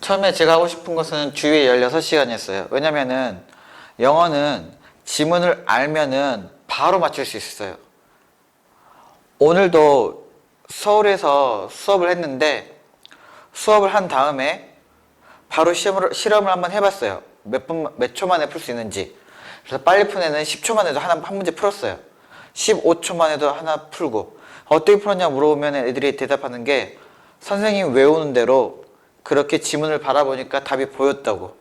처음에 제가 하고 싶은 것은 주에 16시간이었어요. 왜냐면은 영어는 지문을 알면은 바로 맞출 수 있어요. 오늘도 서울에서 수업을 했는데 수업을 한 다음에 바로 실험을 한번 해봤어요. 몇 초 만에 풀 수 있는지. 그래서 빨리 푼 애는 10초 만에도 한 문제 풀었어요. 15초 만에도 하나 풀고. 어떻게 풀었냐 물어보면 애들이 대답하는 게 선생님 외우는 대로 그렇게 지문을 바라보니까 답이 보였다고.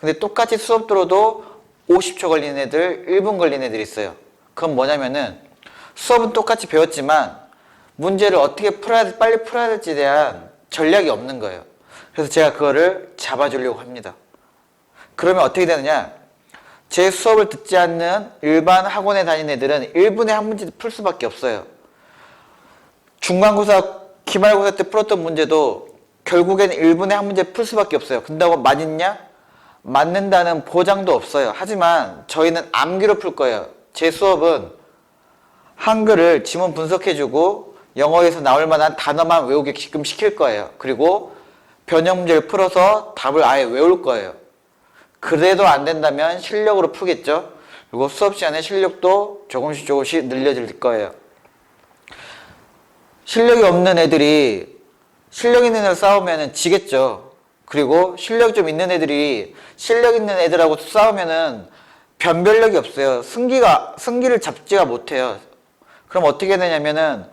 근데 똑같이 수업 들어도 50초 걸리는 애들, 1분 걸리는 애들이 있어요. 그건 뭐냐면은 수업은 똑같이 배웠지만 문제를 어떻게 빨리 풀어야 될지에 대한 전략이 없는 거예요. 그래서 제가 그거를 잡아주려고 합니다. 그러면 어떻게 되느냐? 제 수업을 듣지 않는 일반 학원에 다니는 애들은 1분에 한 문제 풀 수밖에 없어요. 중간고사, 기말고사 때 풀었던 문제도 결국에는 1분에 한 문제 풀 수밖에 없어요. 근다고 맞냐? 맞는다는 보장도 없어요. 하지만 저희는 암기로 풀 거예요. 제 수업은 한글을 지문 분석해주고 영어에서 나올 만한 단어만 외우게끔 시킬 거예요. 그리고 변형 문제를 풀어서 답을 아예 외울 거예요. 그래도 안 된다면 실력으로 푸겠죠. 그리고 수업 시간에 실력도 조금씩 늘려질 거예요. 실력이 없는 애들이 실력 있는 애들 싸우면 지겠죠. 그리고 실력 좀 있는 애들이 실력 있는 애들하고 싸우면은 변별력이 없어요. 승기를 잡지가 못해요. 그럼 어떻게 되냐면은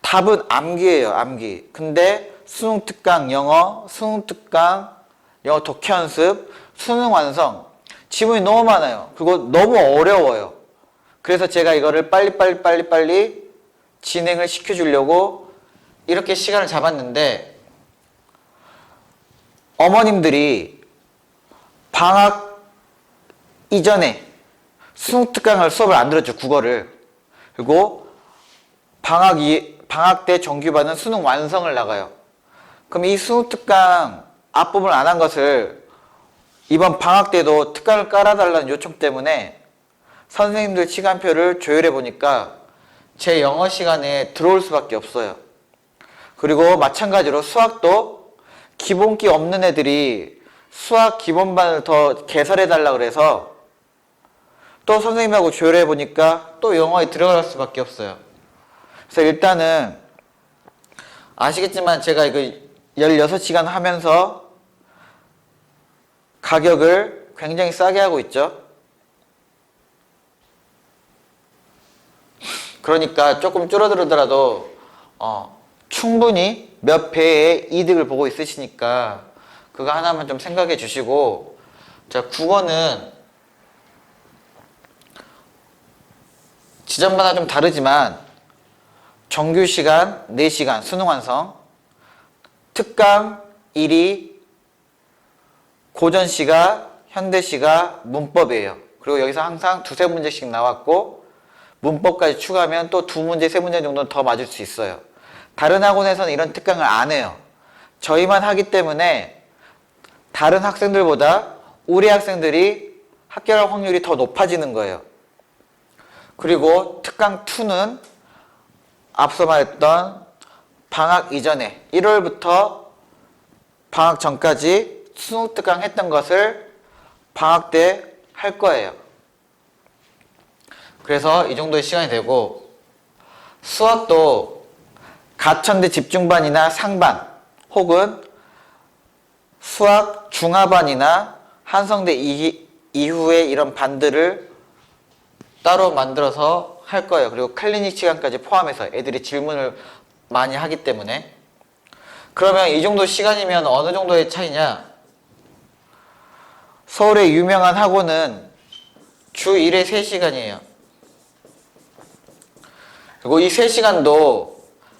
답은 암기예요, 암기. 근데 수능 특강 영어, 수능 특강 영어 독해 연습, 수능 완성 지문이 너무 많아요. 그리고 너무 어려워요. 그래서 제가 이거를 빨리 진행을 시켜주려고 이렇게 시간을 잡았는데 어머님들이 방학 이전에 수능 특강을 수업을 안 들었죠. 국어를. 그리고 방학 때 정규반은 수능 완성을 나가요. 그럼 이 수능 특강 앞부분을 안 한 것을 이번 방학 때도 특강을 깔아달라는 요청 때문에 선생님들 시간표를 조율해 보니까 제 영어 시간에 들어올 수밖에 없어요. 그리고 마찬가지로 수학도 기본기 없는 애들이 수학 기본반을 더 개설해 달라 그래서 또 선생님하고 조율해 보니까 또 영어에 들어갈 수밖에 없어요. 그래서 일단은 아시겠지만 제가 이거 16시간 하면서 가격을 굉장히 싸게 하고 있죠. 그러니까 조금 줄어들더라도 충분히 몇 배의 이득을 보고 있으시니까 그거 하나만 좀 생각해 주시고, 자, 국어는 지점마다 좀 다르지만 정규 시간 4시간 수능 완성, 특강 1위, 고전시가, 현대시가, 문법이에요. 그리고 여기서 항상 두세 문제씩 나왔고 문법까지 추가하면 또 2문제, 3문제 정도는 더 맞을 수 있어요. 다른 학원에서는 이런 특강을 안 해요. 저희만 하기 때문에 다른 학생들보다 우리 학생들이 합격할 확률이 더 높아지는 거예요. 그리고 특강 2는 앞서 말했던 방학 이전에 1월부터 방학 전까지 수능 특강 했던 것을 방학 때 할 거예요. 그래서 이 정도의 시간이 되고, 수학도 가천대 집중반이나 상반 혹은 수학 중하반이나 한성대 이후에 이런 반들을 따로 만들어서 할 거예요. 그리고 클리닉 시간까지 포함해서 애들이 질문을 많이 하기 때문에. 그러면 이 정도 시간이면 어느 정도의 차이냐? 서울의 유명한 학원은 주 1회 3시간이에요. 그리고 이 3시간도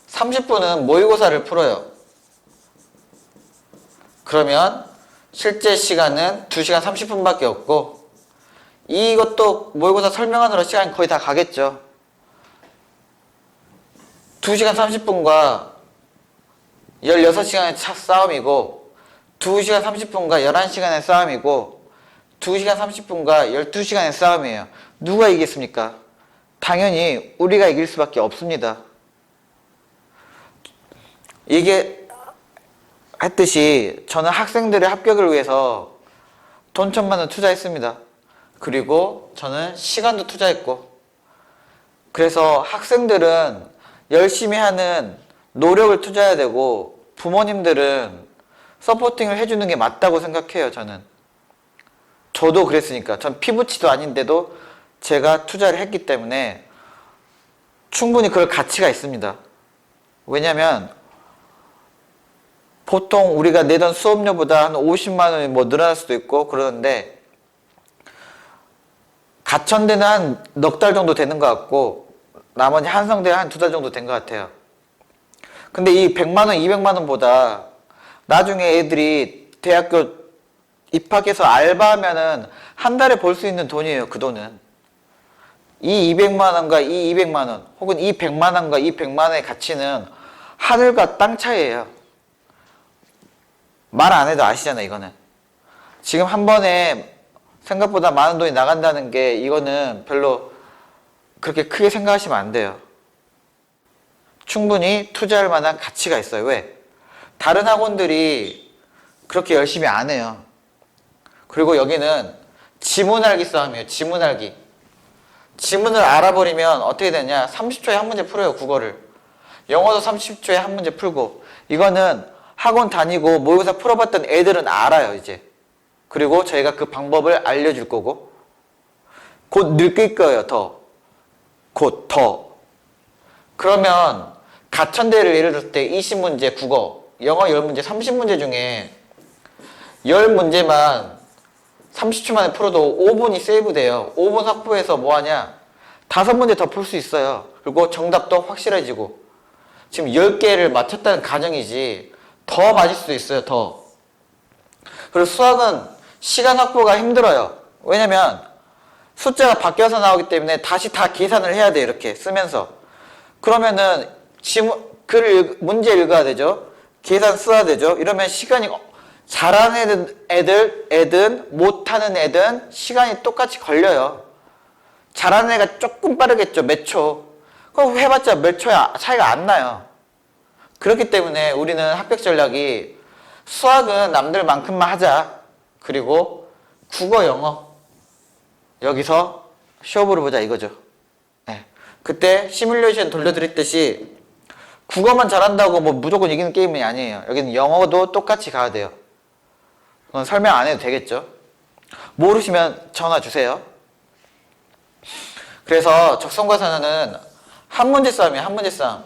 30분은 모의고사를 풀어요. 그러면 실제 시간은 2시간 30분밖에 없고, 이것도 모의고사 설명하느라 시간이 거의 다 가겠죠. 2시간 30분과 16시간의 싸움이고, 2시간 30분과 11시간의 싸움이고, 2시간 30분과 12시간의 싸움이에요. 누가 이기겠습니까? 당연히 우리가 이길 수밖에 없습니다. 이게 했듯이 저는 학생들의 합격을 위해서 돈 1,000만 원 투자했습니다. 그리고 저는 시간도 투자했고, 그래서 학생들은 열심히 하는 노력을 투자해야 되고 부모님들은 서포팅을 해주는 게 맞다고 생각해요. 저도 그랬으니까. 전 피부치도 아닌데도 제가 투자를 했기 때문에 충분히 그럴 가치가 있습니다. 왜냐면 보통 우리가 내던 수업료보다 한 50만 원이 뭐 늘어날 수도 있고 그러는데, 가천대는 한 넉 달 정도 되는 것 같고 나머지 한성대는 한 2달 정도 된 것 같아요. 근데 이 100만 원, 200만 원보다 나중에 애들이 대학교 입학해서 알바하면은 한 달에 벌 수 있는 돈이에요. 그 돈은. 이 200만 원과 이 200만 원, 혹은 이 100만 원과 이 100만 원의 가치는 하늘과 땅 차이예요. 말 안 해도 아시잖아요, 이거는. 지금 한 번에 생각보다 많은 돈이 나간다는 게 이거는 별로 그렇게 크게 생각하시면 안 돼요. 충분히 투자할 만한 가치가 있어요. 왜? 다른 학원들이 그렇게 열심히 안 해요. 그리고 여기는 지문알기 싸움이에요. 지문알기. 지문을 알아버리면 어떻게 되냐? 30초에 한 문제 풀어요, 국어를. 영어도 30초에 한 문제 풀고. 이거는 학원 다니고 모의고사 풀어봤던 애들은 알아요, 이제. 그리고 저희가 그 방법을 알려줄 거고. 곧 느낄 거예요, 더. 곧 더. 그러면 가천대를 예를 들었을 때 20문제 국어, 영어 10문제, 30문제 중에 10문제만 30초 만에 풀어도 5분이 세이브돼요. 5분 확보해서 뭐하냐? 5문제 더 풀 수 있어요. 그리고 정답도 확실해지고. 지금 10개를 맞췄다는 가정이지 더 맞을 수도 있어요. 더. 그리고 수학은 시간 확보가 힘들어요. 왜냐면 숫자가 바뀌어서 나오기 때문에 다시 다 계산을 해야 돼요. 이렇게 쓰면서. 그러면은 문제 읽어야 되죠. 계산 써야 되죠. 이러면 시간이, 잘하는 애든 못하는 애든 시간이 똑같이 걸려요. 잘하는 애가 조금 빠르겠죠. 몇 초. 그럼 해봤자 몇 초야 차이가 안 나요. 그렇기 때문에 우리는 합격 전략이 수학은 남들만큼만 하자. 그리고 국어, 영어 여기서 시험으로 보자 이거죠. 네. 그때 시뮬레이션 돌려드렸듯이 국어만 잘한다고 뭐 무조건 이기는 게임이 아니에요. 여기는 영어도 똑같이 가야 돼요. 그건 설명 안 해도 되겠죠. 모르시면 전화 주세요. 그래서 적성과산은 한 문제 싸움이에요. 한 문제 싸움.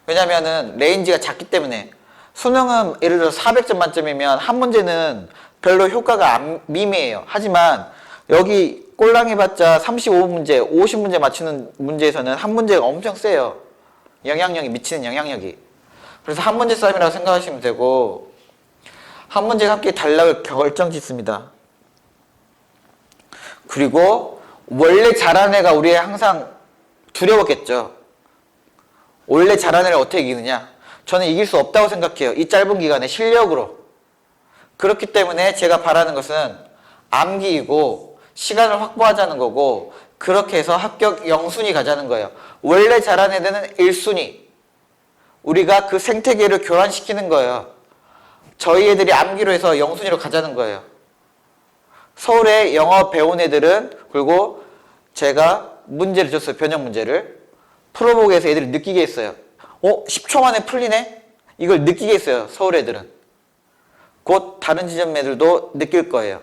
왜냐면은 레인지가 작기 때문에. 수능은 예를 들어 400점 만점이면 한 문제는 별로 효과가 안 미미해요. 하지만 여기 꼴랑 해봤자 35문제, 50문제 맞추는 문제에서는 한 문제가 엄청 세요. 영향력이, 미치는 영향력이. 그래서 한 문제 싸움이라고 생각하시면 되고, 한 문제가 함께 단락을 결정짓습니다. 그리고 원래 잘하는 애가 우리의 항상 두려웠겠죠. 원래 잘하는 애를 어떻게 이기느냐? 저는 이길 수 없다고 생각해요. 이 짧은 기간에 실력으로. 그렇기 때문에 제가 바라는 것은 암기이고 시간을 확보하자는 거고, 그렇게 해서 합격 0순위 가자는 거예요. 원래 잘하는 애들은 1순위. 우리가 그 생태계를 교환시키는 거예요. 저희 애들이 암기로 해서 0순위로 가자는 거예요. 서울에 영어 배운 애들은, 그리고 제가 문제를 줬어요. 변형 문제를. 풀어보게 해서 애들이 느끼게 했어요. 10초 만에 풀리네? 이걸 느끼게 했어요. 서울 애들은. 곧 다른 지점 애들도 느낄 거예요.